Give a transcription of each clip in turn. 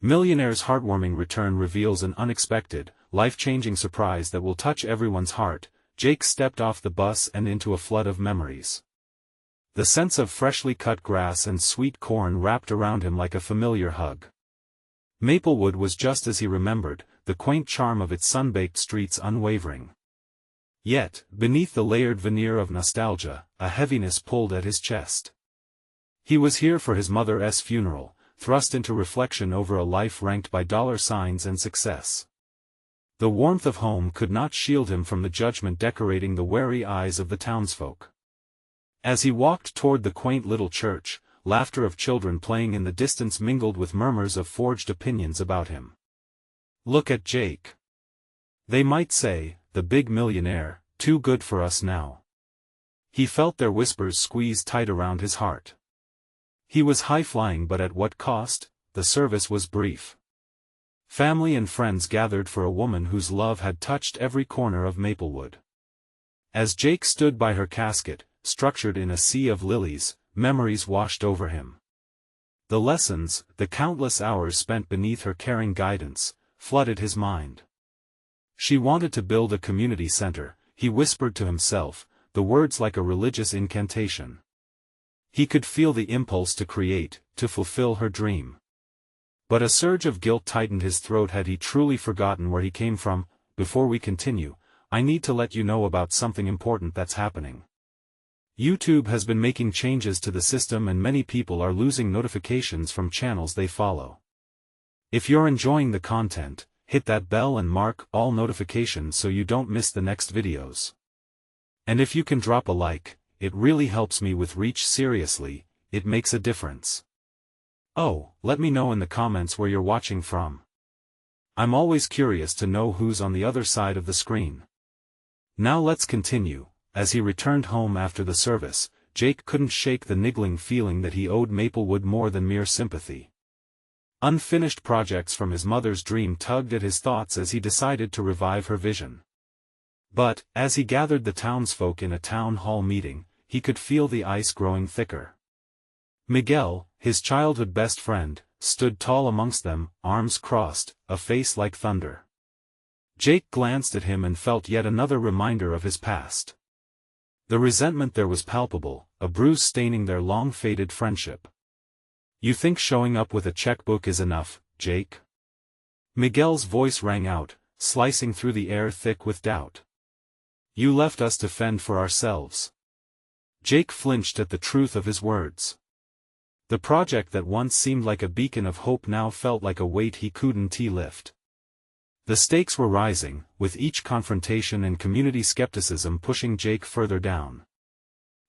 Millionaire's heartwarming return reveals an unexpected, life-changing surprise that will touch everyone's heart. Jake stepped off the bus and into a flood of memories. The sense of freshly cut grass and sweet corn wrapped around him like a familiar hug. Maplewood was just as he remembered, the quaint charm of its sun-baked streets unwavering. Yet, beneath the layered veneer of nostalgia, a heaviness pulled at his chest. He was here for his mother's funeral, thrust into reflection over a life ranked by dollar signs and success. The warmth of home could not shield him from the judgment decorating the wary eyes of the townsfolk. As he walked toward the quaint little church, laughter of children playing in the distance mingled with murmurs of forged opinions about him. Look at Jake. They might say, the big millionaire, too good for us now. He felt their whispers squeeze tight around his heart. He was high-flying, but at what cost? The service was brief. Family and friends gathered for a woman whose love had touched every corner of Maplewood. As Jake stood by her casket, structured in a sea of lilies, memories washed over him. The lessons, the countless hours spent beneath her caring guidance, flooded his mind. She wanted to build a community center, he whispered to himself, the words like a religious incantation. He could feel the impulse to create, to fulfill her dream. But a surge of guilt tightened his throat. Had he truly forgotten where he came from? Before we continue, I need to let you know about something important that's happening. YouTube has been making changes to the system and many people are losing notifications from channels they follow. If you're enjoying the content, hit that bell and mark all notifications so you don't miss the next videos. And if you can drop a like, it really helps me with reach. Seriously, it makes a difference. Oh, let me know in the comments where you're watching from. I'm always curious to know who's on the other side of the screen. Now let's continue. As he returned home after the service, Jake couldn't shake the niggling feeling that he owed Maplewood more than mere sympathy. Unfinished projects from his mother's dream tugged at his thoughts as he decided to revive her vision. But, as he gathered the townsfolk in a town hall meeting, he could feel the ice growing thicker. Miguel, his childhood best friend, stood tall amongst them, arms crossed, a face like thunder. Jake glanced at him and felt yet another reminder of his past. The resentment there was palpable, a bruise staining their long-faded friendship. You think showing up with a checkbook is enough, Jake? Miguel's voice rang out, slicing through the air thick with doubt. You left us to fend for ourselves. Jake flinched at the truth of his words. The project that once seemed like a beacon of hope now felt like a weight he couldn't lift. The stakes were rising, with each confrontation and community skepticism pushing Jake further down.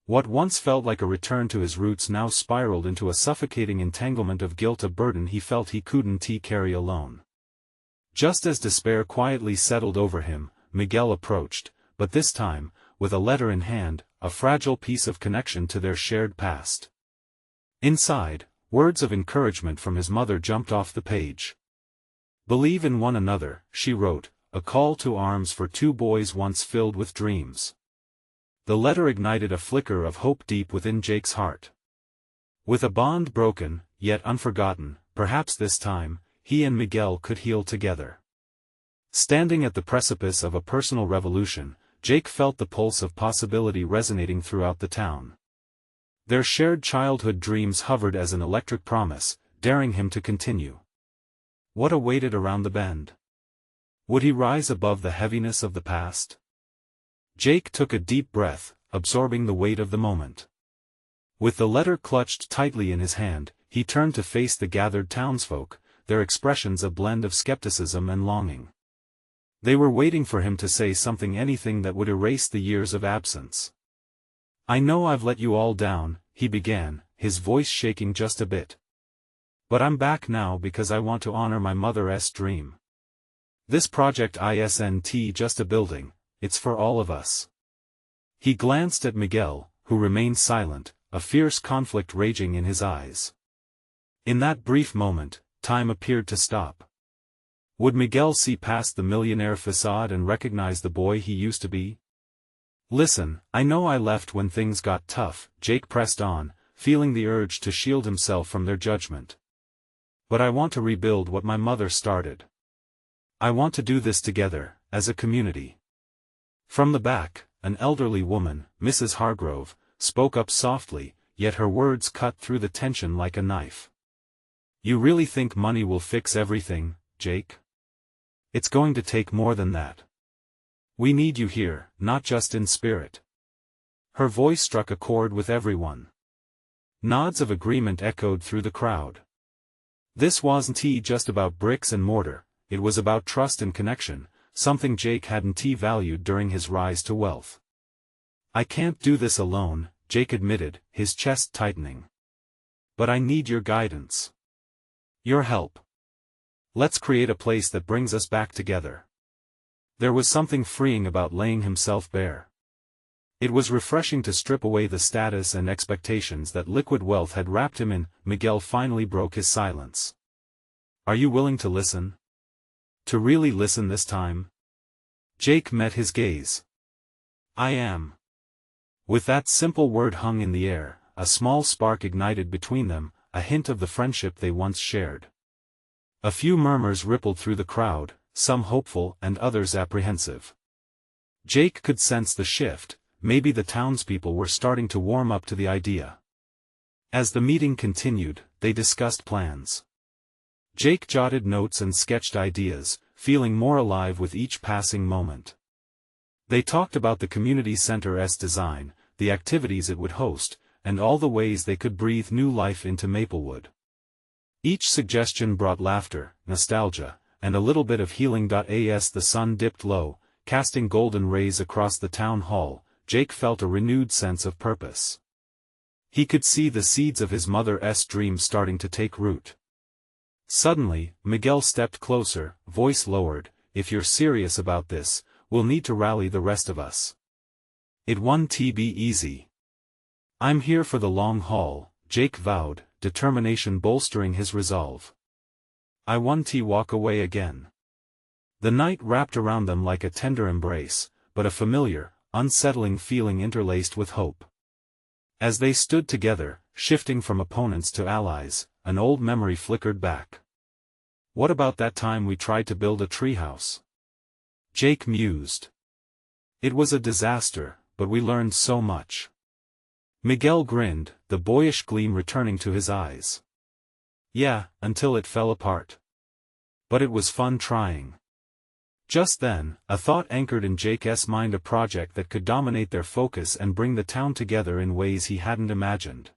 What once felt like a return to his roots now spiraled into a suffocating entanglement of guilt, a burden he felt he couldn't carry alone. Just as despair quietly settled over him, Miguel approached, but this time, with a letter in hand, a fragile piece of connection to their shared past. Inside, words of encouragement from his mother jumped off the page. Believe in one another, she wrote, a call to arms for two boys once filled with dreams. The letter ignited a flicker of hope deep within Jake's heart. With a bond broken, yet unforgotten, perhaps this time, he and Miguel could heal together. Standing at the precipice of a personal revolution, Jake felt the pulse of possibility resonating throughout the town. Their shared childhood dreams hovered as an electric promise, daring him to continue. What awaited around the bend? Would he rise above the heaviness of the past? Jake took a deep breath, absorbing the weight of the moment. With the letter clutched tightly in his hand, he turned to face the gathered townsfolk, their expressions a blend of skepticism and longing. They were waiting for him to say something, anything that would erase the years of absence. I know I've let you all down, he began, his voice shaking just a bit. But I'm back now because I want to honor my mother's dream. This project isn't just a building, it's for all of us. He glanced at Miguel, who remained silent, a fierce conflict raging in his eyes. In that brief moment, time appeared to stop. Would Miguel see past the millionaire facade and recognize the boy he used to be? Listen, I know I left when things got tough, Jake pressed on, feeling the urge to shield himself from their judgment. But I want to rebuild what my mother started. I want to do this together, as a community. From the back, an elderly woman, Mrs. Hargrove, spoke up softly, yet her words cut through the tension like a knife. You really think money will fix everything, Jake? It's going to take more than that. We need you here, not just in spirit. Her voice struck a chord with everyone. Nods of agreement echoed through the crowd. This wasn't just about bricks and mortar, it was about trust and connection, something Jake hadn't valued during his rise to wealth. I can't do this alone, Jake admitted, his chest tightening. But I need your guidance. Your help. Let's create a place that brings us back together. There was something freeing about laying himself bare. It was refreshing to strip away the status and expectations that liquid wealth had wrapped him in. Miguel finally broke his silence. Are you willing to listen? To really listen this time? Jake met his gaze. I am. With that simple word hung in the air, a small spark ignited between them, a hint of the friendship they once shared. A few murmurs rippled through the crowd, some hopeful and others apprehensive. Jake could sense the shift, maybe the townspeople were starting to warm up to the idea. As the meeting continued, they discussed plans. Jake jotted notes and sketched ideas, feeling more alive with each passing moment. They talked about the community center's design, the activities it would host, and all the ways they could breathe new life into Maplewood. Each suggestion brought laughter, nostalgia, and a little bit of healing. As the sun dipped low, casting golden rays across the town hall, Jake felt a renewed sense of purpose. He could see the seeds of his mother's dreams starting to take root. Suddenly, Miguel stepped closer, voice lowered. If you're serious about this, we'll need to rally the rest of us. It won't be easy. I'm here for the long haul, Jake vowed, determination bolstering his resolve. I won't walk away again. The night wrapped around them like a tender embrace, but a familiar, unsettling feeling interlaced with hope. As they stood together, shifting from opponents to allies, an old memory flickered back. What about that time we tried to build a treehouse? Jake mused. It was a disaster, but we learned so much. Miguel grinned, the boyish gleam returning to his eyes. Yeah, until it fell apart. But it was fun trying. Just then, a thought anchored in Jake's mind, a project that could dominate their focus and bring the town together in ways he hadn't imagined.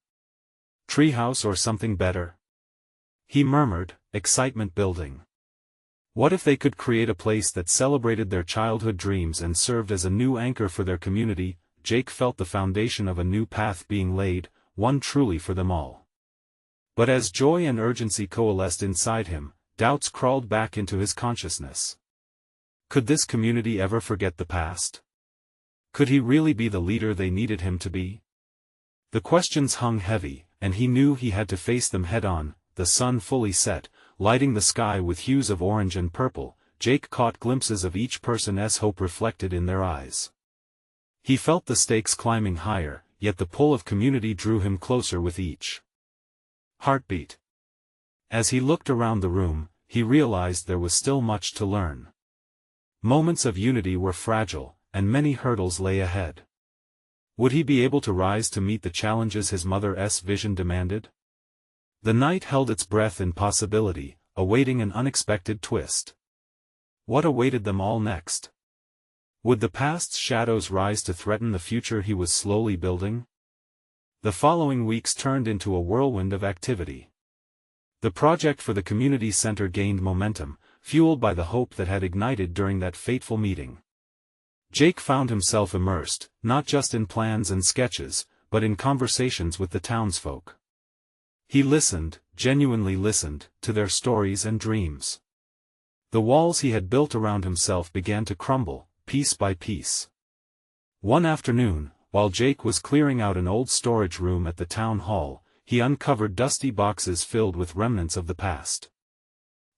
Treehouse or something better? He murmured, excitement building. What if they could create a place that celebrated their childhood dreams and served as a new anchor for their community? Jake felt the foundation of a new path being laid, one truly for them all. But as joy and urgency coalesced inside him, doubts crawled back into his consciousness. Could this community ever forget the past? Could he really be the leader they needed him to be? The questions hung heavy, and he knew he had to face them head-on. The sun fully set, lighting the sky with hues of orange and purple. Jake caught glimpses of each person's hope reflected in their eyes. He felt the stakes climbing higher, yet the pull of community drew him closer with each heartbeat. As he looked around the room, he realized there was still much to learn. Moments of unity were fragile, and many hurdles lay ahead. Would he be able to rise to meet the challenges his mother's vision demanded? The night held its breath in possibility, awaiting an unexpected twist. What awaited them all next? Would the past's shadows rise to threaten the future he was slowly building? The following weeks turned into a whirlwind of activity. The project for the community center gained momentum, fueled by the hope that had ignited during that fateful meeting. Jake found himself immersed, not just in plans and sketches, but in conversations with the townsfolk. He listened, genuinely listened, to their stories and dreams. The walls he had built around himself began to crumble, piece by piece. One afternoon, while Jake was clearing out an old storage room at the town hall, he uncovered dusty boxes filled with remnants of the past.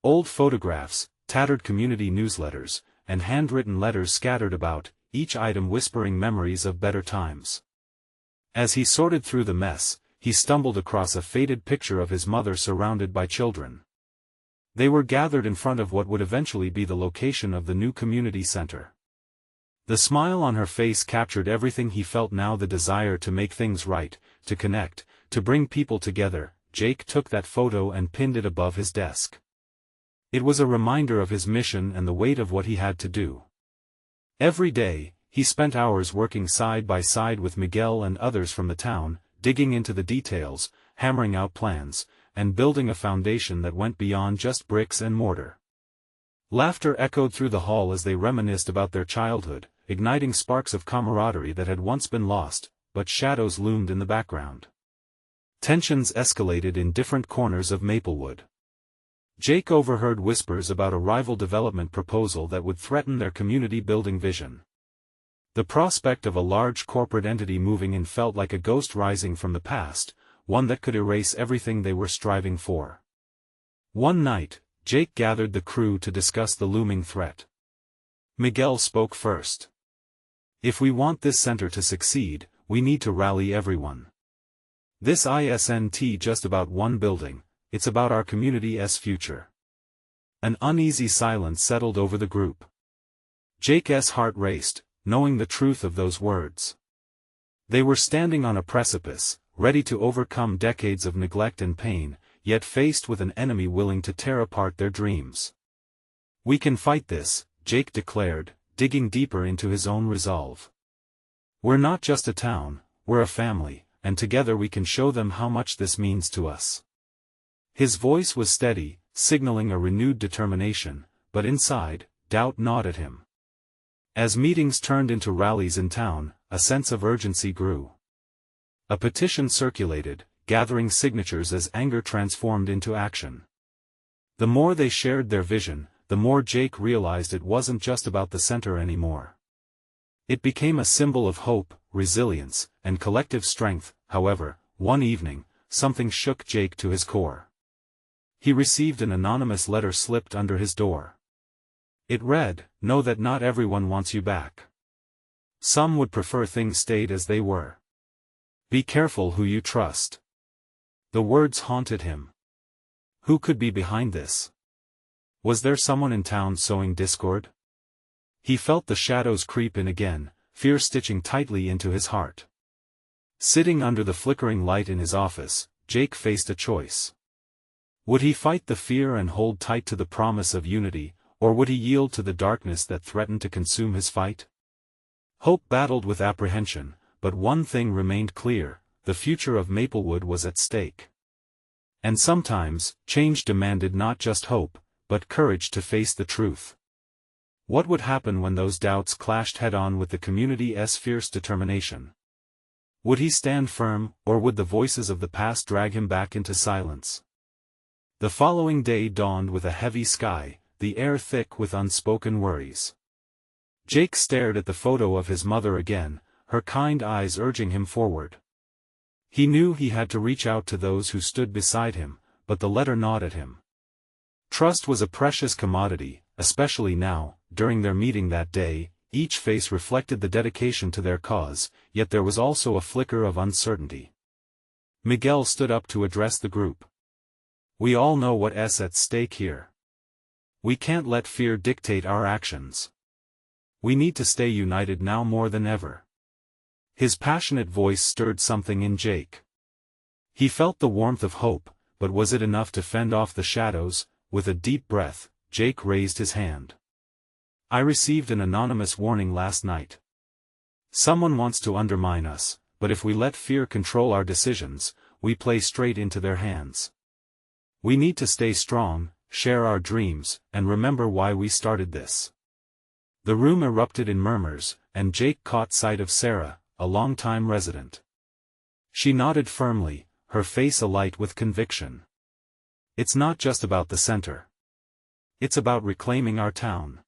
Old photographs, tattered community newsletters, and handwritten letters scattered about, each item whispering memories of better times. As he sorted through the mess, he stumbled across a faded picture of his mother surrounded by children. They were gathered in front of what would eventually be the location of the new community center. The smile on her face captured everything he felt now: the desire to make things right, to connect, to bring people together. Jake took that photo and pinned it above his desk. It was a reminder of his mission and the weight of what he had to do. Every day, he spent hours working side by side with Miguel and others from the town, digging into the details, hammering out plans, and building a foundation that went beyond just bricks and mortar. Laughter echoed through the hall as they reminisced about their childhood, igniting sparks of camaraderie that had once been lost, but shadows loomed in the background. Tensions escalated in different corners of Maplewood. Jake overheard whispers about a rival development proposal that would threaten their community-building vision. The prospect of a large corporate entity moving in felt like a ghost rising from the past, one that could erase everything they were striving for. One night, Jake gathered the crew to discuss the looming threat. Miguel spoke first. "If we want this center to succeed, we need to rally everyone. This isn't just about one building, it's about our community's future." An uneasy silence settled over the group. Jake's heart raced, knowing the truth of those words. They were standing on a precipice, ready to overcome decades of neglect and pain, yet faced with an enemy willing to tear apart their dreams. "We can fight this," Jake declared, digging deeper into his own resolve. "We're not just a town, we're a family, and together we can show them how much this means to us." His voice was steady, signaling a renewed determination, but inside, doubt gnawed at him. As meetings turned into rallies in town, a sense of urgency grew. A petition circulated, gathering signatures as anger transformed into action. The more they shared their vision, the more Jake realized it wasn't just about the center anymore. It became a symbol of hope, resilience, and collective strength. However, one evening, something shook Jake to his core. He received an anonymous letter slipped under his door. It read, "Know that not everyone wants you back. Some would prefer things stayed as they were. Be careful who you trust." The words haunted him. Who could be behind this? Was there someone in town sowing discord? He felt the shadows creep in again, fear stitching tightly into his heart. Sitting under the flickering light in his office, Jake faced a choice. Would he fight the fear and hold tight to the promise of unity, or would he yield to the darkness that threatened to consume his fight? Hope battled with apprehension, but one thing remained clear: the future of Maplewood was at stake. And sometimes, change demanded not just hope, but courage to face the truth. What would happen when those doubts clashed head-on with the community's fierce determination? Would he stand firm, or would the voices of the past drag him back into silence? The following day dawned with a heavy sky, the air thick with unspoken worries. Jake stared at the photo of his mother again, her kind eyes urging him forward. He knew he had to reach out to those who stood beside him, but the letter gnawed at him. Trust was a precious commodity, especially now. During their meeting that day, each face reflected the dedication to their cause, yet there was also a flicker of uncertainty. Miguel stood up to address the group. "We all know what's at stake here. We can't let fear dictate our actions. We need to stay united now more than ever." His passionate voice stirred something in Jake. He felt the warmth of hope, but was it enough to fend off the shadows? With a deep breath, Jake raised his hand. "I received an anonymous warning last night. Someone wants to undermine us, but if we let fear control our decisions, we play straight into their hands. We need to stay strong, share our dreams, and remember why we started this." The room erupted in murmurs, and Jake caught sight of Sarah, a longtime resident. She nodded firmly, her face alight with conviction. "It's not just about the center. It's about reclaiming our town.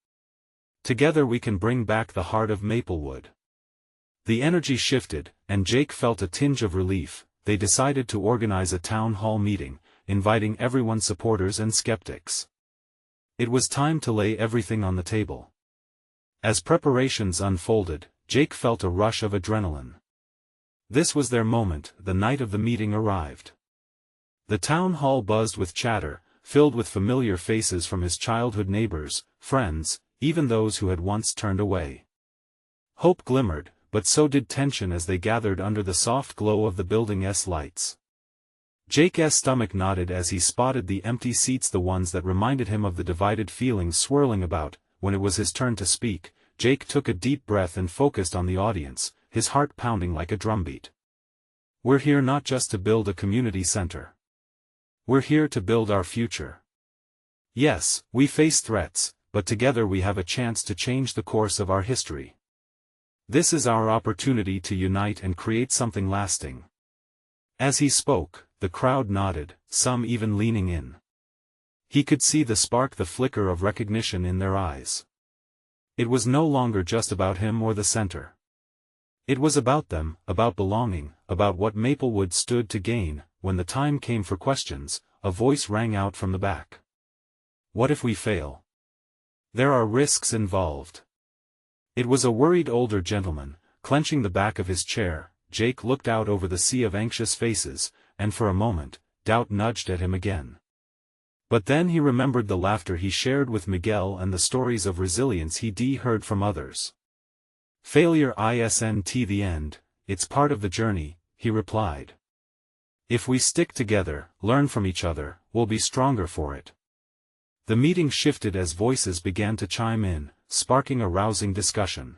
Together we can bring back the heart of Maplewood." The energy shifted, and Jake felt a tinge of relief. They decided to organize a town hall meeting, inviting everyone's supporters and skeptics. It was time to lay everything on the table. As preparations unfolded, Jake felt a rush of adrenaline. This was their moment. The night of the meeting arrived. The town hall buzzed with chatter, filled with familiar faces from his childhood neighbors, friends, even those who had once turned away. Hope glimmered, but so did tension as they gathered under the soft glow of the building's lights. Jake's stomach knotted as he spotted the empty seats, the ones that reminded him of the divided feelings swirling about. When it was his turn to speak, Jake took a deep breath and focused on the audience, his heart pounding like a drumbeat. We're here not just to build a community center. We're here to build our future. Yes, we face threats, but together we have a chance to change the course of our history. This is our opportunity to unite and create something lasting. As he spoke, the crowd nodded, some even leaning in. He could see the spark, the flicker of recognition in their eyes. It was no longer just about him or the center. It was about them, about belonging, about what Maplewood stood to gain. When the time came for questions, a voice rang out from the back. What if we fail? There are risks involved. It was a worried older gentleman, clenching the back of his chair. Jake looked out over the sea of anxious faces, and for a moment, doubt nudged at him again. But then he remembered the laughter he shared with Miguel and the stories of resilience he'd heard from others. Failure isn't the end, it's part of the journey, he replied. If we stick together, learn from each other, we'll be stronger for it. The meeting shifted as voices began to chime in, sparking a rousing discussion.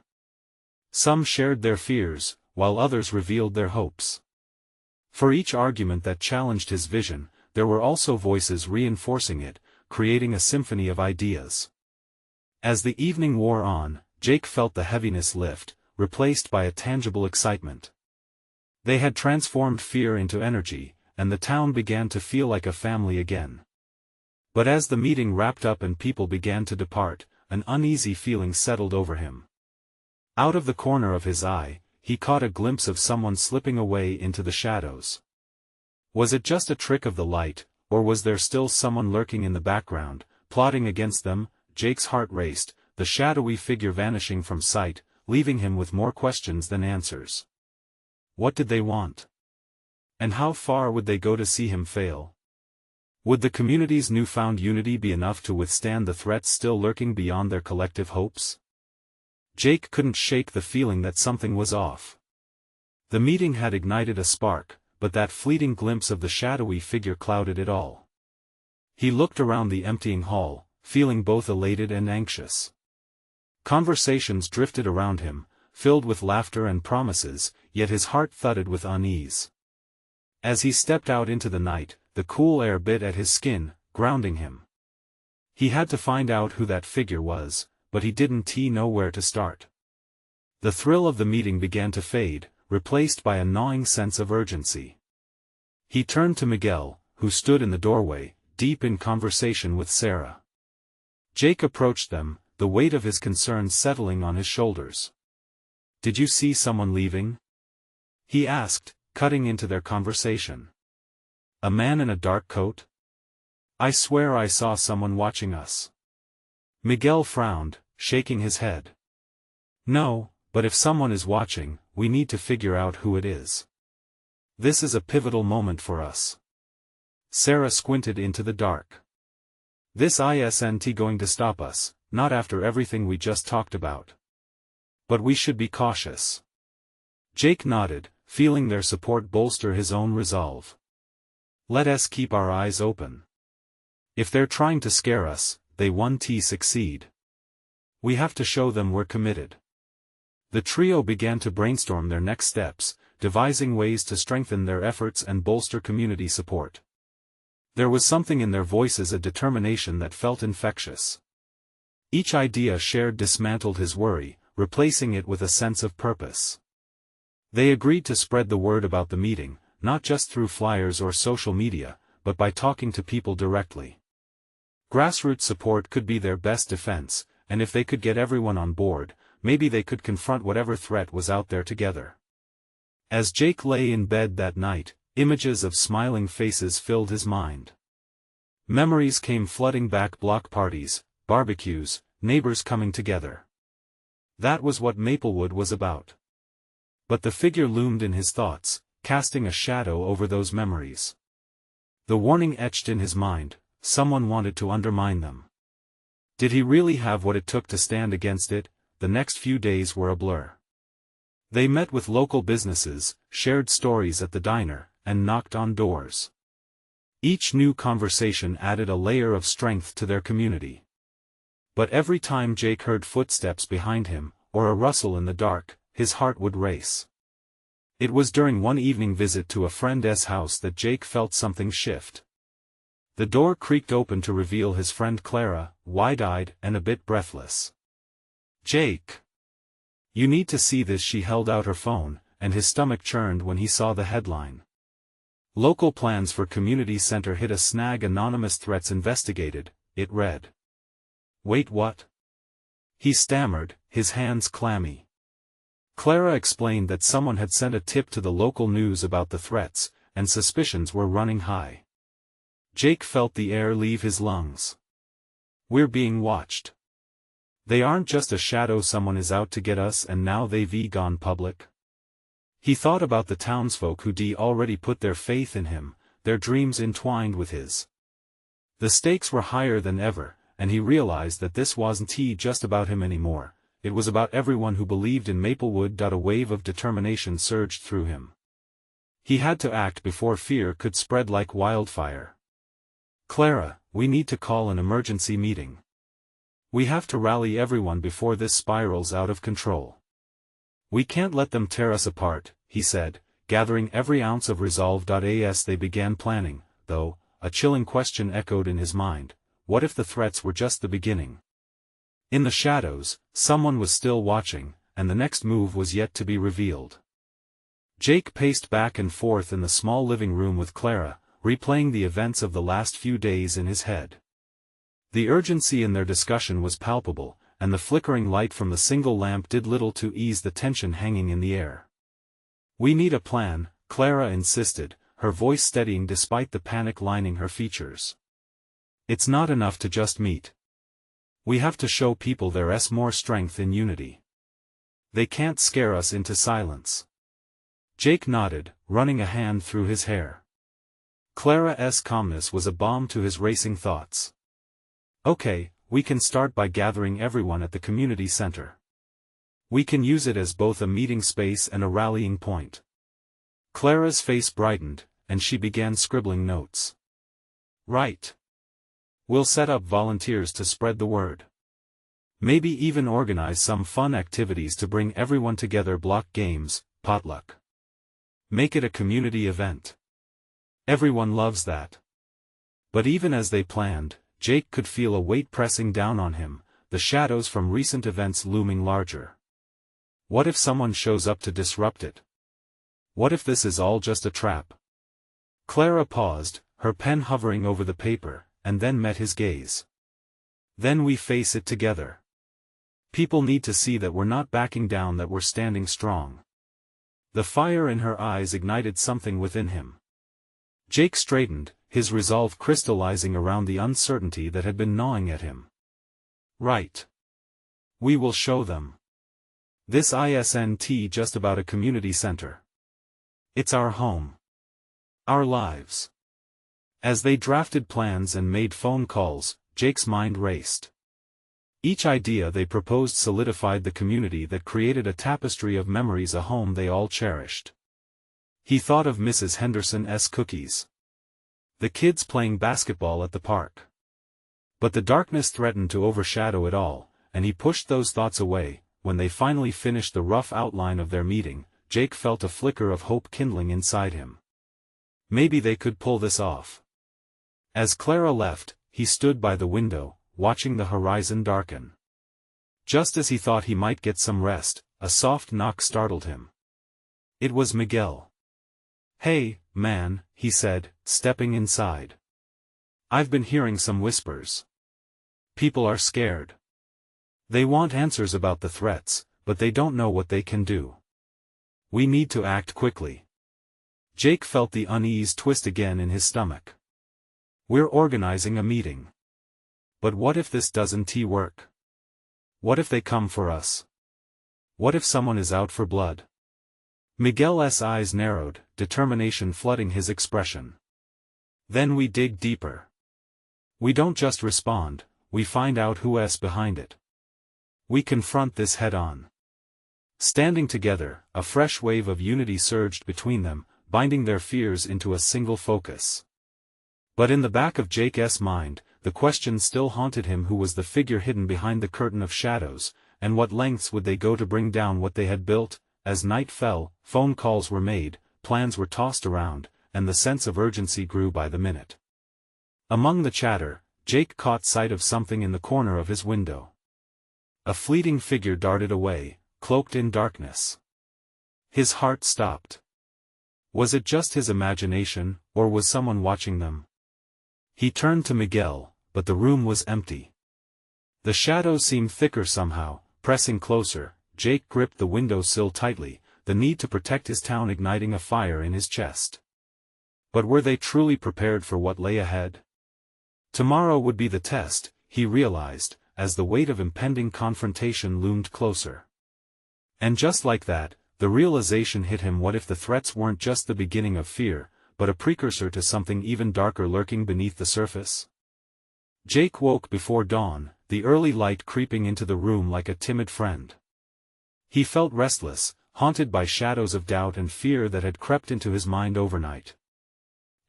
Some shared their fears, while others revealed their hopes. For each argument that challenged his vision, there were also voices reinforcing it, creating a symphony of ideas. As the evening wore on, Jake felt the heaviness lift, replaced by a tangible excitement. They had transformed fear into energy, and the town began to feel like a family again. But as the meeting wrapped up and people began to depart, an uneasy feeling settled over him. Out of the corner of his eye, he caught a glimpse of someone slipping away into the shadows. Was it just a trick of the light, or was there still someone lurking in the background, plotting against them? Jake's heart raced, the shadowy figure vanishing from sight, leaving him with more questions than answers. What did they want? And how far would they go to see him fail? Would the community's newfound unity be enough to withstand the threats still lurking beyond their collective hopes? Jake couldn't shake the feeling that something was off. The meeting had ignited a spark, but that fleeting glimpse of the shadowy figure clouded it all. He looked around the emptying hall, feeling both elated and anxious. Conversations drifted around him, filled with laughter and promises, yet his heart thudded with unease. As he stepped out into the night, the cool air bit at his skin, grounding him. He had to find out who that figure was, but he didn't know where to start. The thrill of the meeting began to fade, replaced by a gnawing sense of urgency. He turned to Miguel, who stood in the doorway, deep in conversation with Sarah. Jake approached them, the weight of his concerns settling on his shoulders. "Did you see someone leaving?" he asked, cutting into their conversation. "A man in a dark coat? I swear I saw someone watching us." Miguel frowned, shaking his head. "No, but if someone is watching, we need to figure out who it is. This is a pivotal moment for us." Sarah squinted into the dark. "This isn't going to stop us, not after everything we just talked about. But we should be cautious." Jake nodded, feeling their support bolster his own resolve. "Let us keep our eyes open. If they're trying to scare us, they won't succeed. We have to show them we're committed." The trio began to brainstorm their next steps, devising ways to strengthen their efforts and bolster community support. There was something in their voices, a determination that felt infectious. Each idea shared dismantled his worry, replacing it with a sense of purpose. They agreed to spread the word about the meeting, not just through flyers or social media, but by talking to people directly. Grassroots support could be their best defense, and if they could get everyone on board, maybe they could confront whatever threat was out there together. As Jake lay in bed that night, images of smiling faces filled his mind. Memories came flooding back: block parties, barbecues, neighbors coming together. That was what Maplewood was about. But the figure loomed in his thoughts, casting a shadow over those memories. The warning etched in his mind: someone wanted to undermine them. Did he really have what it took to stand against it? The next few days were a blur. They met with local businesses, shared stories at the diner, and knocked on doors. Each new conversation added a layer of strength to their community. But every time Jake heard footsteps behind him, or a rustle in the dark, his heart would race. It was during one evening visit to a friend's house that Jake felt something shift. The door creaked open to reveal his friend Clara, wide-eyed and a bit breathless. "Jake! You need to see this." She held out her phone, and his stomach churned when he saw the headline. "Local plans for community center hit a snag, anonymous threats investigated," it read. "Wait, what?" he stammered, his hands clammy. Clara explained that someone had sent a tip to the local news about the threats, and suspicions were running high. Jake felt the air leave his lungs. "We're being watched. They aren't just a shadow, someone is out to get us, and now they've gone public." He thought about the townsfolk who'd already put their faith in him, their dreams entwined with his. The stakes were higher than ever, and he realized that this wasn't just about him anymore, it was about everyone who believed in Maplewood. A wave of determination surged through him. He had to act before fear could spread like wildfire. "Clara, we need to call an emergency meeting. We have to rally everyone before this spirals out of control. We can't let them tear us apart," he said, gathering every ounce of resolve. As they began planning, though, a chilling question echoed in his mind: what if the threats were just the beginning? In the shadows, someone was still watching, and the next move was yet to be revealed. Jake paced back and forth in the small living room with Clara, replaying the events of the last few days in his head. The urgency in their discussion was palpable, and the flickering light from the single lamp did little to ease the tension hanging in the air. "We need a plan," Clara insisted, her voice steadying despite the panic lining her features. "It's not enough to just meet. We have to show people there's more strength in unity. They can't scare us into silence." Jake nodded, running a hand through his hair. Clara's calmness was a balm to his racing thoughts. "Okay, we can start by gathering everyone at the community center. We can use it as both a meeting space and a rallying point." Clara's face brightened, and she began scribbling notes. "Right. We'll set up volunteers to spread the word. Maybe even organize some fun activities to bring everyone together, block games, potluck. Make it a community event. Everyone loves that." But even as they planned, Jake could feel a weight pressing down on him, the shadows from recent events looming larger. What if someone shows up to disrupt it? What if this is all just a trap? Clara paused, her pen hovering over the paper, and then met his gaze. "Then we face it together. People need to see that we're not backing down, that we're standing strong." The fire in her eyes ignited something within him. Jake straightened, his resolve crystallizing around the uncertainty that had been gnawing at him. "Right. We will show them. This isn't just about a community center. It's our home. Our lives." As they drafted plans and made phone calls, Jake's mind raced. Each idea they proposed solidified the community that created a tapestry of memories, a home they all cherished. He thought of Mrs. Henderson's cookies. The kids playing basketball at the park. But the darkness threatened to overshadow it all, and he pushed those thoughts away. When they finally finished the rough outline of their meeting, Jake felt a flicker of hope kindling inside him. Maybe they could pull this off. As Clara left, he stood by the window, watching the horizon darken. Just as he thought he might get some rest, a soft knock startled him. It was Miguel. "Hey, man," he said, stepping inside. "I've been hearing some whispers. People are scared. They want answers about the threats, but they don't know what they can do. We need to act quickly." Jake felt the unease twist again in his stomach. "We're organizing a meeting. But what if this doesn't work? What if they come for us? What if someone is out for blood?" Miguel's eyes narrowed, determination flooding his expression. "Then we dig deeper. We don't just respond, we find out who's behind it. We confront this head-on. Standing together, a fresh wave of unity surged between them, binding their fears into a single focus. But in the back of Jake's mind, the question still haunted him: who was the figure hidden behind the curtain of shadows, and what lengths would they go to bring down what they had built? As night fell, phone calls were made, plans were tossed around, and the sense of urgency grew by the minute. Among the chatter, Jake caught sight of something in the corner of his window. A fleeting figure darted away, cloaked in darkness. His heart stopped. Was it just his imagination, or was someone watching them? He turned to Miguel, but the room was empty. The shadows seemed thicker somehow, pressing closer. Jake gripped the windowsill tightly, the need to protect his town igniting a fire in his chest. But were they truly prepared for what lay ahead? Tomorrow would be the test, he realized, as the weight of impending confrontation loomed closer. And just like that, the realization hit him: what if the threats weren't just the beginning of fear, but a precursor to something even darker lurking beneath the surface? Jake woke before dawn, the early light creeping into the room like a timid friend. He felt restless, haunted by shadows of doubt and fear that had crept into his mind overnight.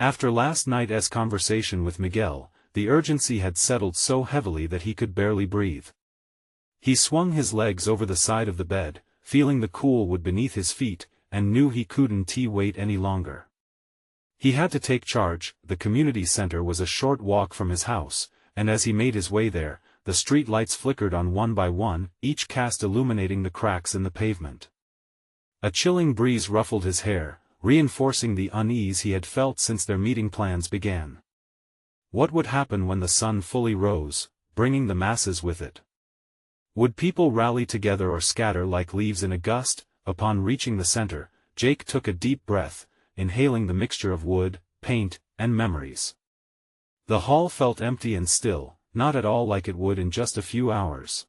After last night's conversation with Miguel, the urgency had settled so heavily that he could barely breathe. He swung his legs over the side of the bed, feeling the cool wood beneath his feet, and knew he couldn't wait any longer. He had to take charge. The community center was a short walk from his house, and as he made his way there, the street lights flickered on one by one, each cast illuminating the cracks in the pavement. A chilling breeze ruffled his hair, reinforcing the unease he had felt since their meeting plans began. What would happen when the sun fully rose, bringing the masses with it? Would people rally together or scatter like leaves in a gust? Upon reaching the center, Jake took a deep breath, inhaling the mixture of wood, paint, and memories. The hall felt empty and still, not at all like it would in just a few hours.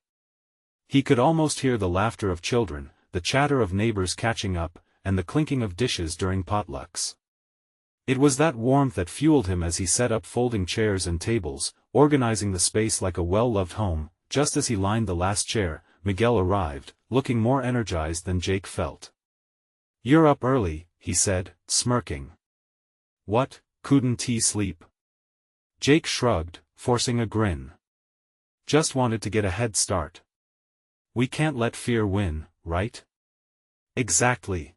He could almost hear the laughter of children, the chatter of neighbors catching up, and the clinking of dishes during potlucks. It was that warmth that fueled him as he set up folding chairs and tables, organizing the space like a well-loved home. Just as he lined the last chair, Miguel arrived, looking more energized than Jake felt. "You're up early," he said, smirking. "What, couldn't he sleep?" Jake shrugged, forcing a grin. "Just wanted to get a head start. We can't let fear win, right?" "Exactly."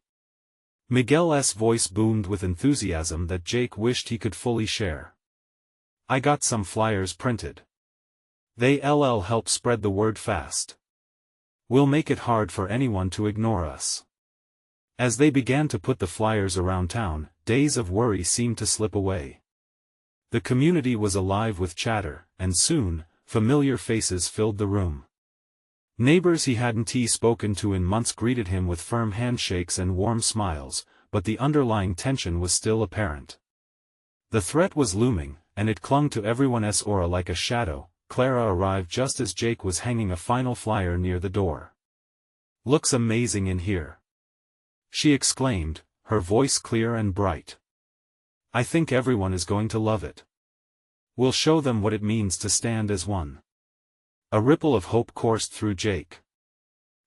Miguel's voice boomed with enthusiasm that Jake wished he could fully share. "I got some flyers printed. They'll help spread the word fast. We'll make it hard for anyone to ignore us." As they began to put the flyers around town, days of worry seemed to slip away. The community was alive with chatter, and soon, familiar faces filled the room. Neighbors he hadn't spoken to in months greeted him with firm handshakes and warm smiles, but the underlying tension was still apparent. The threat was looming, and it clung to everyone's aura like a shadow. Clara arrived just as Jake was hanging a final flyer near the door. "Looks amazing in here," she exclaimed, her voice clear and bright. "I think everyone is going to love it. We'll show them what it means to stand as one." A ripple of hope coursed through Jake.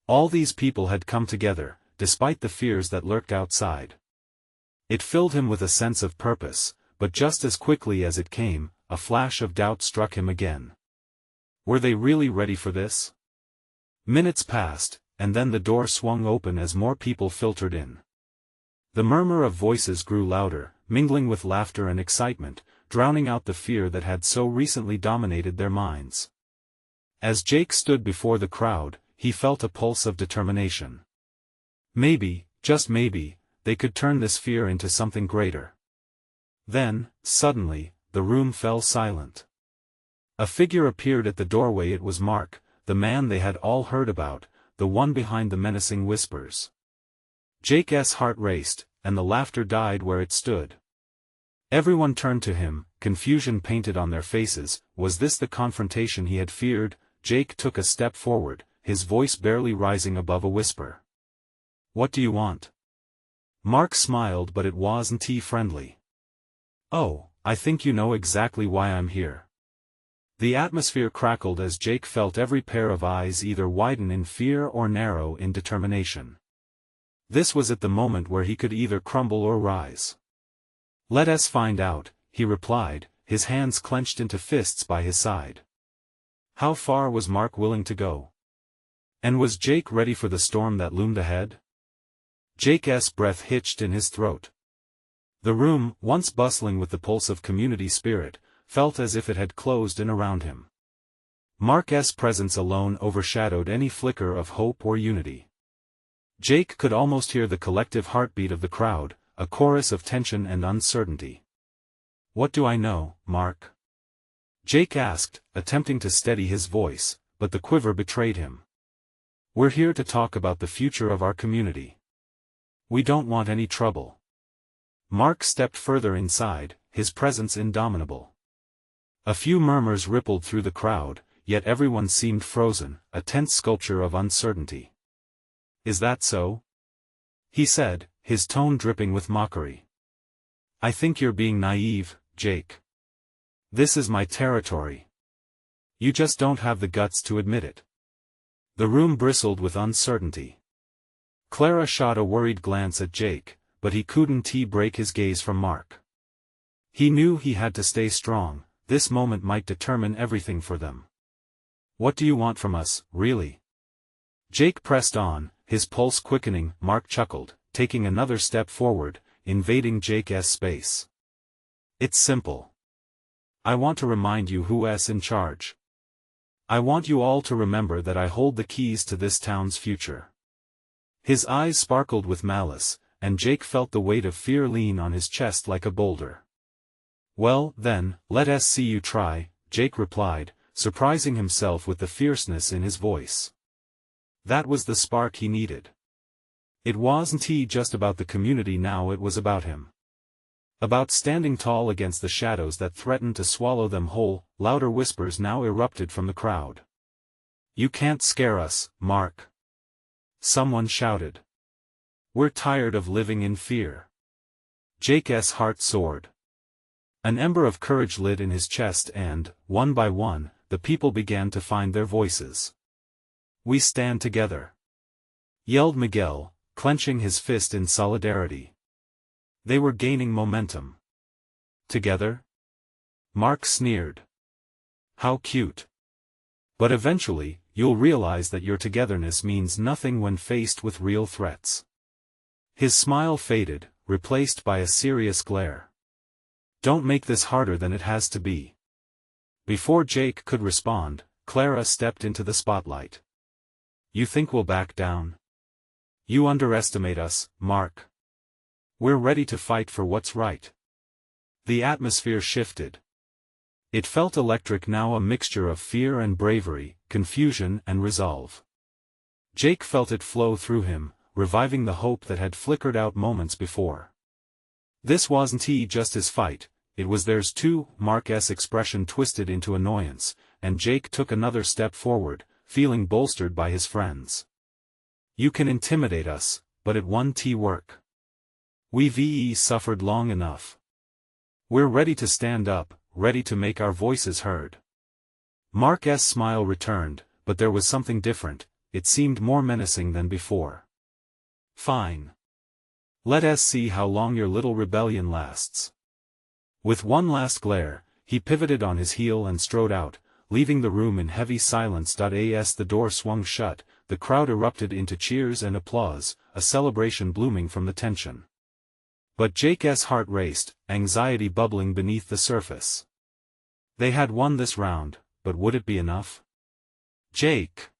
All these people had come together, despite the fears that lurked outside. It filled him with a sense of purpose, but just as quickly as it came, a flash of doubt struck him again. Were they really ready for this? Minutes passed, and then the door swung open as more people filtered in. The murmur of voices grew louder, mingling with laughter and excitement, drowning out the fear that had so recently dominated their minds. As Jake stood before the crowd, he felt a pulse of determination. Maybe, just maybe, they could turn this fear into something greater. Then, suddenly, the room fell silent. A figure appeared at the doorway. It was Mark, the man they had all heard about, the one behind the menacing whispers. Jake's heart raced, and the laughter died where it stood. Everyone turned to him, confusion painted on their faces. Was this the confrontation he had feared? Jake took a step forward, his voice barely rising above a whisper. "What do you want?" Mark smiled, but it wasn't friendly. "Oh, I think you know exactly why I'm here." The atmosphere crackled as Jake felt every pair of eyes either widen in fear or narrow in determination. This was at the moment where he could either crumble or rise. "Let us find out," he replied, his hands clenched into fists by his side. How far was Mark willing to go? And was Jake ready for the storm that loomed ahead? Jake's breath hitched in his throat. The room, once bustling with the pulse of community spirit, felt as if it had closed in around him. Mark's presence alone overshadowed any flicker of hope or unity. Jake could almost hear the collective heartbeat of the crowd, a chorus of tension and uncertainty. "What do I know, Mark?" Jake asked, attempting to steady his voice, but the quiver betrayed him. "We're here to talk about the future of our community. We don't want any trouble." Mark stepped further inside, his presence indomitable. A few murmurs rippled through the crowd, yet everyone seemed frozen, a tense sculpture of uncertainty. "Is that so?" he said, his tone dripping with mockery. "I think you're being naive, Jake. This is my territory. You just don't have the guts to admit it." The room bristled with uncertainty. Clara shot a worried glance at Jake, but he couldn't break his gaze from Mark. He knew he had to stay strong. This moment might determine everything for them. "What do you want from us, really?" Jake pressed on, his pulse quickening. Mark chuckled, taking another step forward, invading Jake's space. "It's simple. I want to remind you who's in charge. I want you all to remember that I hold the keys to this town's future." His eyes sparkled with malice, and Jake felt the weight of fear lean on his chest like a boulder. "Well, then, let us see you try," Jake replied, surprising himself with the fierceness in his voice. That was the spark he needed. It wasn't just about the community now, it was about him. About standing tall against the shadows that threatened to swallow them whole. Louder whispers now erupted from the crowd. "You can't scare us, Mark," someone shouted. "We're tired of living in fear." Jake's heart soared. An ember of courage lit in his chest and, one by one, the people began to find their voices. "We stand together," yelled Miguel, clenching his fist in solidarity. They were gaining momentum. "Together?" Mark sneered. "How cute. But eventually, you'll realize that your togetherness means nothing when faced with real threats." His smile faded, replaced by a serious glare. "Don't make this harder than it has to be." Before Jake could respond, Clara stepped into the spotlight. "You think we'll back down? You underestimate us, Mark. We're ready to fight for what's right." The atmosphere shifted. It felt electric now, a mixture of fear and bravery, confusion and resolve. Jake felt it flow through him, reviving the hope that had flickered out moments before. This wasn't just his fight, it was theirs too. Mark's expression twisted into annoyance, and Jake took another step forward, feeling bolstered by his friends. "You can intimidate us, but it won't work. We've suffered long enough. We're ready to stand up, ready to make our voices heard." Mark's smile returned, but there was something different. It seemed more menacing than before. "Fine. Let us see how long your little rebellion lasts." With one last glare, he pivoted on his heel and strode out, leaving the room in heavy silence. As the door swung shut, the crowd erupted into cheers and applause, a celebration blooming from the tension. But Jake's heart raced, anxiety bubbling beneath the surface. They had won this round, but would it be enough? "Jake!"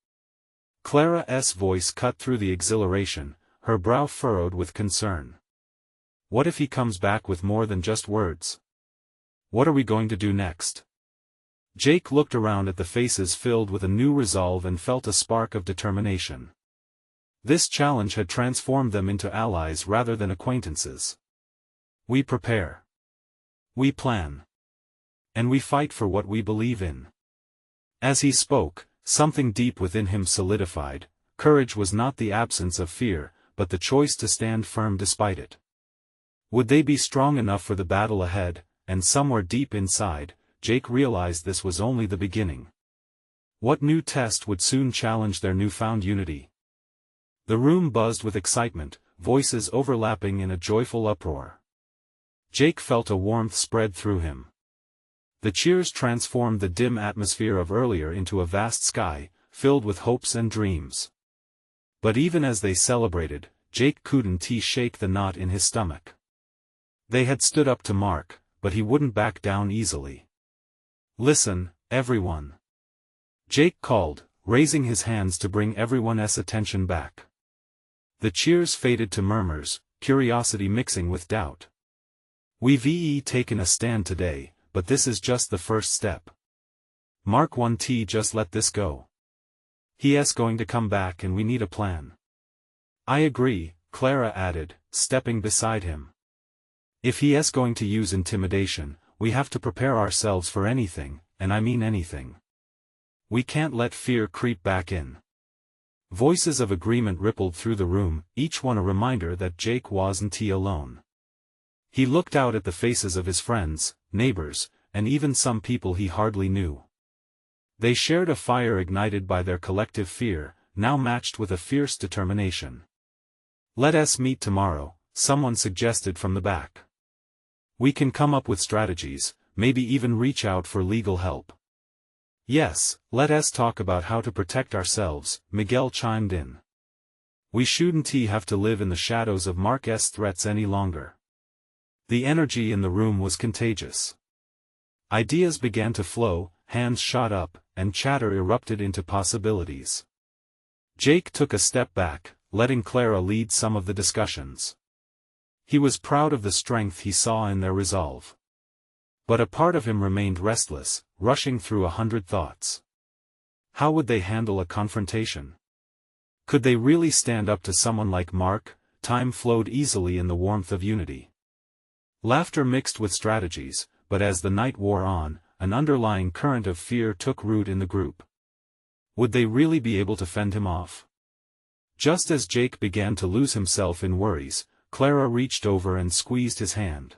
Clara's voice cut through the exhilaration, her brow furrowed with concern. "What if he comes back with more than just words? What are we going to do next?" Jake looked around at the faces filled with a new resolve and felt a spark of determination. This challenge had transformed them into allies rather than acquaintances. "We prepare. We plan. And we fight for what we believe in." As he spoke, something deep within him solidified. Courage was not the absence of fear, but the choice to stand firm despite it. Would they be strong enough for the battle ahead? And somewhere deep inside, Jake realized this was only the beginning. What new test would soon challenge their newfound unity? The room buzzed with excitement, voices overlapping in a joyful uproar. Jake felt a warmth spread through him. The cheers transformed the dim atmosphere of earlier into a vast sky, filled with hopes and dreams. But even as they celebrated, Jake couldn't shake the knot in his stomach. They had stood up to Mark, but he wouldn't back down easily. "Listen, everyone," Jake called, raising his hands to bring everyone's attention back. The cheers faded to murmurs, curiosity mixing with doubt. "We've taken a stand today, but this is just the first step. Mark won't just let this go. He's going to come back and we need a plan." "I agree," Clara added, stepping beside him. "If he's going to use intimidation, we have to prepare ourselves for anything, and I mean anything. We can't let fear creep back in." Voices of agreement rippled through the room, each one a reminder that Jake wasn't alone. He looked out at the faces of his friends, neighbors, and even some people he hardly knew. They shared a fire ignited by their collective fear, now matched with a fierce determination. "Let us meet tomorrow," someone suggested from the back. "We can come up with strategies, maybe even reach out for legal help." "Yes, let us talk about how to protect ourselves," Miguel chimed in. "We shouldn't have to live in the shadows of Mark's threats any longer." The energy in the room was contagious. Ideas began to flow, hands shot up, and chatter erupted into possibilities. Jake took a step back, letting Clara lead some of the discussions. He was proud of the strength he saw in their resolve. But a part of him remained restless, rushing through 100 thoughts. How would they handle a confrontation? Could they really stand up to someone like Mark? Time flowed easily in the warmth of unity. Laughter mixed with strategies, but as the night wore on, an underlying current of fear took root in the group. Would they really be able to fend him off? Just as Jake began to lose himself in worries, Clara reached over and squeezed his hand.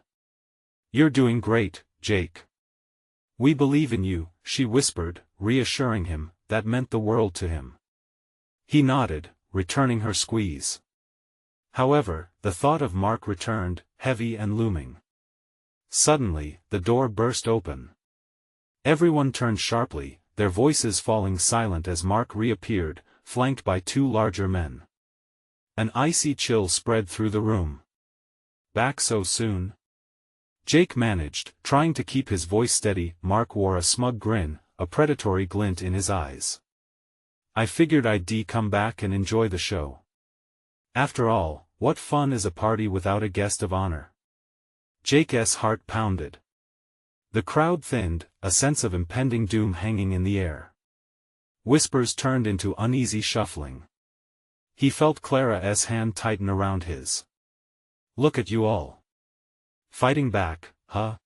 "You're doing great, Jake. We believe in you," she whispered, reassuring him. That meant the world to him. He nodded, returning her squeeze. However, the thought of Mark returned, heavy and looming. Suddenly, the door burst open. Everyone turned sharply, their voices falling silent as Mark reappeared, flanked by two larger men. An icy chill spread through the room. "Back so soon?" Jake managed, trying to keep his voice steady. Mark wore a smug grin, a predatory glint in his eyes. "I figured I'd come back and enjoy the show. After all, what fun is a party without a guest of honor?" Jake's heart pounded. The crowd thinned, a sense of impending doom hanging in the air. Whispers turned into uneasy shuffling. He felt Clara's hand tighten around his. "Look at you all. Fighting back, huh?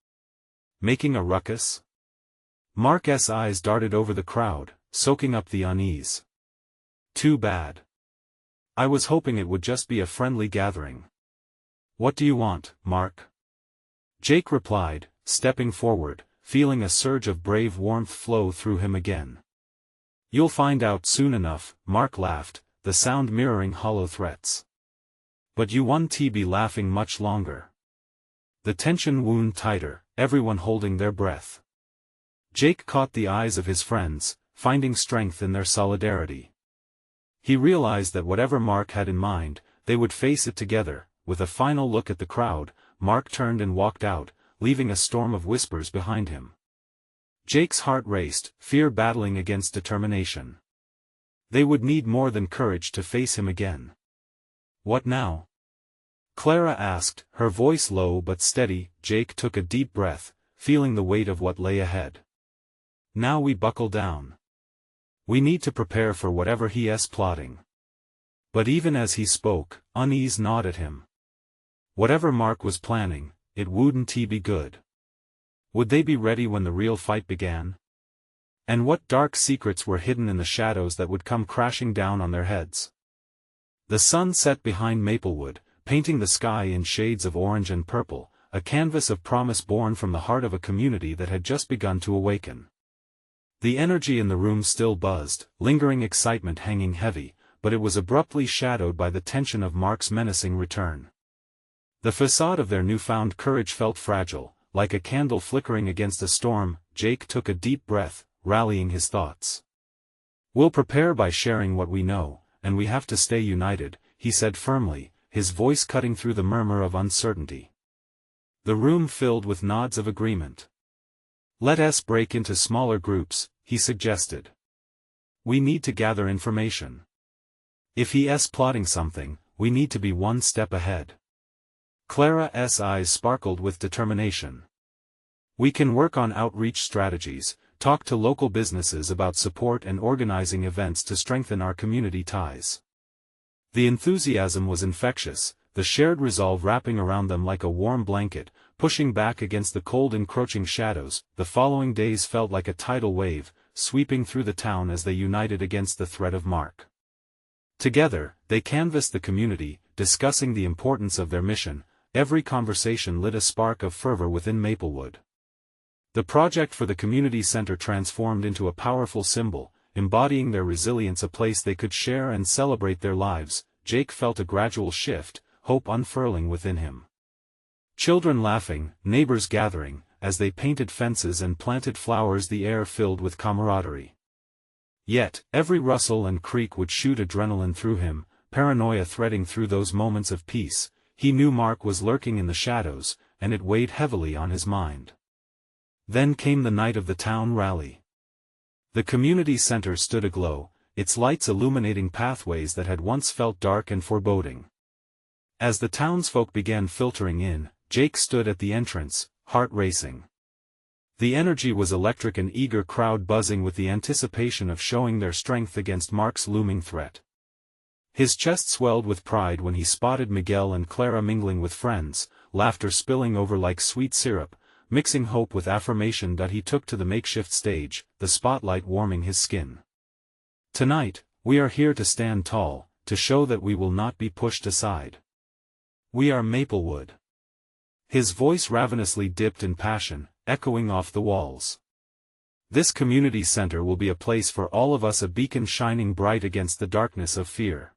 Making a ruckus?" Mark's eyes darted over the crowd, soaking up the unease. "Too bad. I was hoping it would just be a friendly gathering." "What do you want, Mark?" Jake replied, stepping forward, feeling a surge of brave warmth flow through him again. "You'll find out soon enough," Mark laughed, the sound mirroring hollow threats. "But you won't be laughing much longer." The tension wound tighter, everyone holding their breath. Jake caught the eyes of his friends, finding strength in their solidarity. He realized that whatever Mark had in mind, they would face it together. With a final look at the crowd, Mark turned and walked out, leaving a storm of whispers behind him. Jake's heart raced, fear battling against determination. They would need more than courage to face him again. "What now?" Clara asked, her voice low but steady. Jake took a deep breath, feeling the weight of what lay ahead. "Now we buckle down. We need to prepare for whatever he's plotting." But even as he spoke, unease gnawed at him. Whatever Mark was planning, it wouldn't be good. Would they be ready when the real fight began? And what dark secrets were hidden in the shadows that would come crashing down on their heads? The sun set behind Maplewood, painting the sky in shades of orange and purple, a canvas of promise born from the heart of a community that had just begun to awaken. The energy in the room still buzzed, lingering excitement hanging heavy, but it was abruptly shadowed by the tension of Mark's menacing return. The facade of their newfound courage felt fragile, like a candle flickering against a storm. Jake took a deep breath, rallying his thoughts. "We'll prepare by sharing what we know, and we have to stay united," he said firmly, his voice cutting through the murmur of uncertainty. The room filled with nods of agreement. "Let us break into smaller groups," he suggested. "We need to gather information. If he's plotting something, we need to be one step ahead." Clara's eyes sparkled with determination. "We can work on outreach strategies, talk to local businesses about support and organizing events to strengthen our community ties." The enthusiasm was infectious, the shared resolve wrapping around them like a warm blanket, pushing back against the cold encroaching shadows. The following days felt like a tidal wave, sweeping through the town as they united against the threat of Mark. Together, they canvassed the community, discussing the importance of their mission. Every conversation lit a spark of fervor within Maplewood. The project for the community center transformed into a powerful symbol, embodying their resilience, a place they could share and celebrate their lives. Jake felt a gradual shift, hope unfurling within him. Children laughing, neighbors gathering, as they painted fences and planted flowers, the air filled with camaraderie. Yet, every rustle and creak would shoot adrenaline through him, paranoia threading through those moments of peace. He knew Mark was lurking in the shadows, and it weighed heavily on his mind. Then came the night of the town rally. The community center stood aglow, its lights illuminating pathways that had once felt dark and foreboding. As the townsfolk began filtering in, Jake stood at the entrance, heart racing. The energy was electric, an eager crowd buzzing with the anticipation of showing their strength against Mark's looming threat. His chest swelled with pride when he spotted Miguel and Clara mingling with friends, laughter spilling over like sweet syrup, mixing hope with affirmation. He took to the makeshift stage, the spotlight warming his skin. "Tonight, we are here to stand tall, to show that we will not be pushed aside. We are Maplewood." His voice ravenously dipped in passion, echoing off the walls. "This community center will be a place for all of us, a beacon shining bright against the darkness of fear.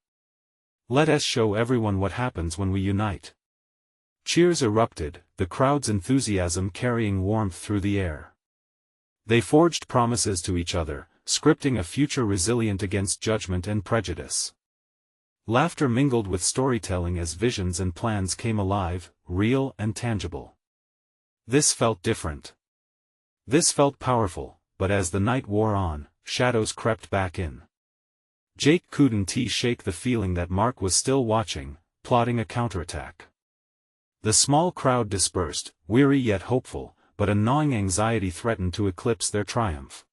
Let us show everyone what happens when we unite." Cheers erupted, the crowd's enthusiasm carrying warmth through the air. They forged promises to each other, scripting a future resilient against judgment and prejudice. Laughter mingled with storytelling as visions and plans came alive, real and tangible. This felt different. This felt powerful, but as the night wore on, shadows crept back in. Jake couldn't shake the feeling that Mark was still watching, plotting a counterattack. The small crowd dispersed, weary yet hopeful, but a gnawing anxiety threatened to eclipse their triumph.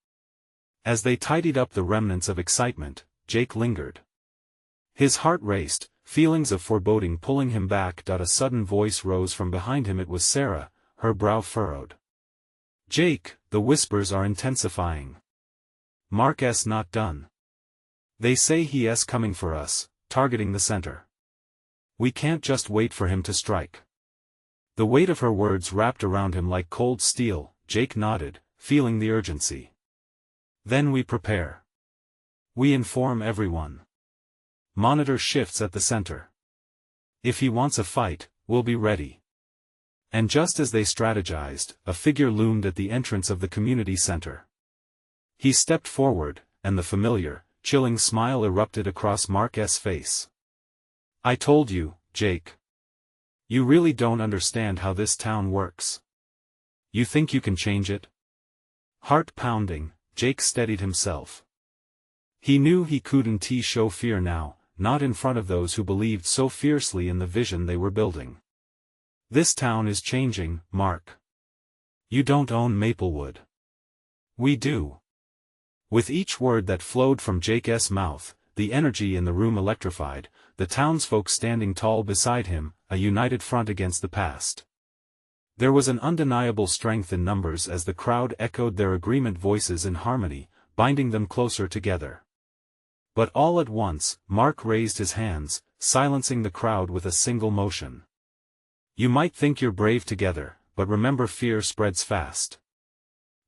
As they tidied up the remnants of excitement, Jake lingered. His heart raced, feelings of foreboding pulling him back. A sudden voice rose from behind him. It was Sarah, her brow furrowed. "Jake, the whispers are intensifying. Mark's not done. They say he's coming for us, targeting the center. We can't just wait for him to strike." The weight of her words wrapped around him like cold steel. Jake nodded, feeling the urgency. "Then we prepare. We inform everyone. Monitor shifts at the center. If he wants a fight, we'll be ready." And just as they strategized, a figure loomed at the entrance of the community center. He stepped forward, and the familiar, chilling smile erupted across Mark's face. "I told you, Jake. You really don't understand how this town works. You think you can change it?" Heart pounding, Jake steadied himself. He knew he couldn't show fear now, not in front of those who believed so fiercely in the vision they were building. "This town is changing, Mark. You don't own Maplewood. We do." With each word that flowed from Jake's mouth, the energy in the room electrified, the townsfolk standing tall beside him, a united front against the past. There was an undeniable strength in numbers as the crowd echoed their agreement, voices in harmony, binding them closer together. But all at once, Mark raised his hands, silencing the crowd with a single motion. You might think you're brave together, but remember fear spreads fast.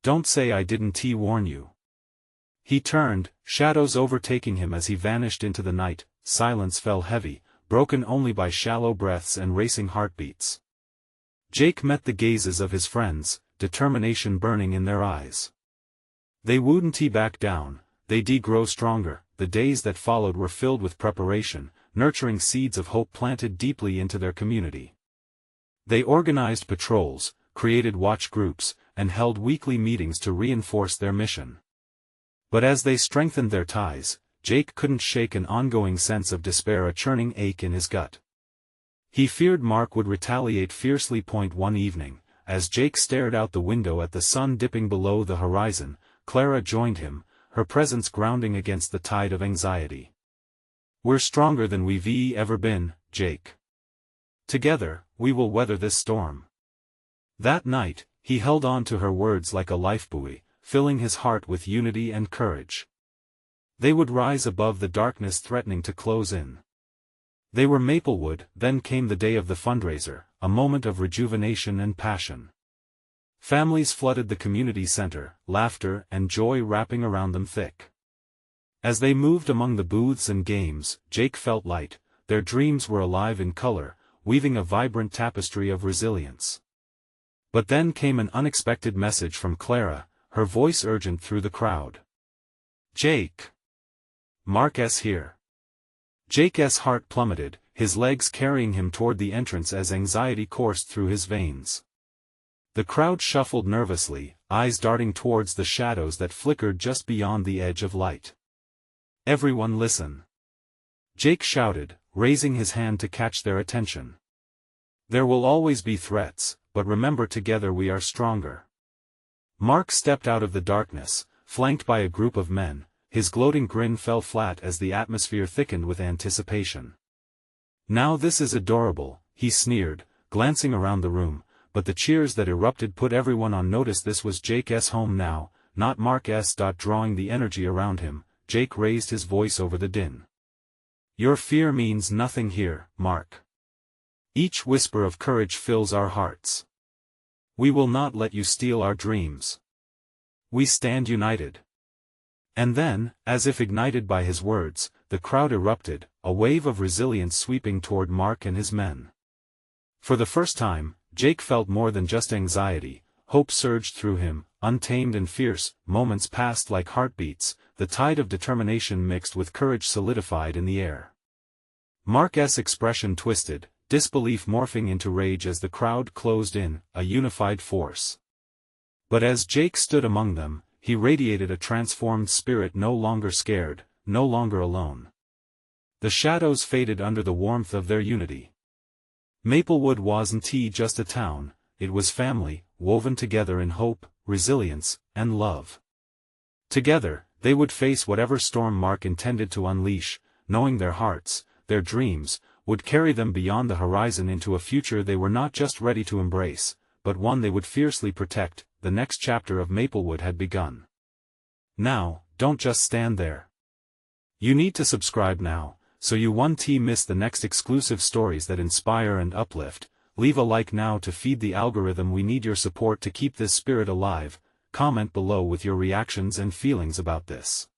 Don't say I didn't warn you. He turned, shadows overtaking him as he vanished into the night. Silence fell heavy, broken only by shallow breaths and racing heartbeats. Jake met the gazes of his friends, determination burning in their eyes. They wouldn't back down, they'd grow stronger. The days that followed were filled with preparation, nurturing seeds of hope planted deeply into their community. They organized patrols, created watch groups, and held weekly meetings to reinforce their mission. But as they strengthened their ties, Jake couldn't shake an ongoing sense of despair, a churning ache in his gut. He feared Mark would retaliate fiercely. One evening, as Jake stared out the window at the sun dipping below the horizon, Clara joined him, her presence grounding against the tide of anxiety. We're stronger than we've ever been, Jake. Together, we will weather this storm. That night, he held on to her words like a lifebuoy, filling his heart with unity and courage. They would rise above the darkness threatening to close in. They were Maplewood. Then came the day of the fundraiser, a moment of rejuvenation and passion. Families flooded the community center, laughter and joy wrapping around them thick. As they moved among the booths and games, Jake felt light. Their dreams were alive in color, weaving a vibrant tapestry of resilience. But then came an unexpected message from Clara, her voice urgent through the crowd. Jake! Mark's here. Jake's heart plummeted, his legs carrying him toward the entrance as anxiety coursed through his veins. The crowd shuffled nervously, eyes darting towards the shadows that flickered just beyond the edge of light. Everyone listen! Jake shouted, raising his hand to catch their attention. There will always be threats, but remember, together we are stronger. Mark stepped out of the darkness, flanked by a group of men. His gloating grin fell flat as the atmosphere thickened with anticipation. Now this is adorable, he sneered, glancing around the room, but the cheers that erupted put everyone on notice. This was Jake's home now, not Mark's. Drawing the energy around him, Jake raised his voice over the din. Your fear means nothing here, Mark. Each whisper of courage fills our hearts. We will not let you steal our dreams. We stand united. And then, as if ignited by his words, the crowd erupted, a wave of resilience sweeping toward Mark and his men. For the first time, Jake felt more than just anxiety. Hope surged through him, untamed and fierce. Moments passed like heartbeats, the tide of determination mixed with courage solidified in the air. Mark's expression twisted, disbelief morphing into rage as the crowd closed in, a unified force. But as Jake stood among them, he radiated a transformed spirit, no longer scared, no longer alone. The shadows faded under the warmth of their unity. Maplewood wasn't just a town, it was family, woven together in hope, resilience, and love. Together, they would face whatever storm Mark intended to unleash, knowing their hearts, their dreams, would carry them beyond the horizon into a future they were not just ready to embrace, but one they would fiercely protect. The next chapter of Maplewood had begun. Now, don't just stand there. You need to subscribe now, so you won't miss the next exclusive stories that inspire and uplift. Leave a like now to feed the algorithm. We need your support to keep this spirit alive. Comment below with your reactions and feelings about this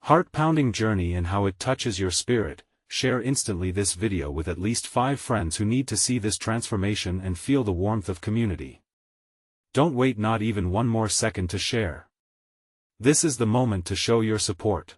heart-pounding journey and how it touches your spirit. Share instantly this video with at least 5 friends who need to see this transformation and feel the warmth of community. Don't wait not even one more second to share. This is the moment to show your support.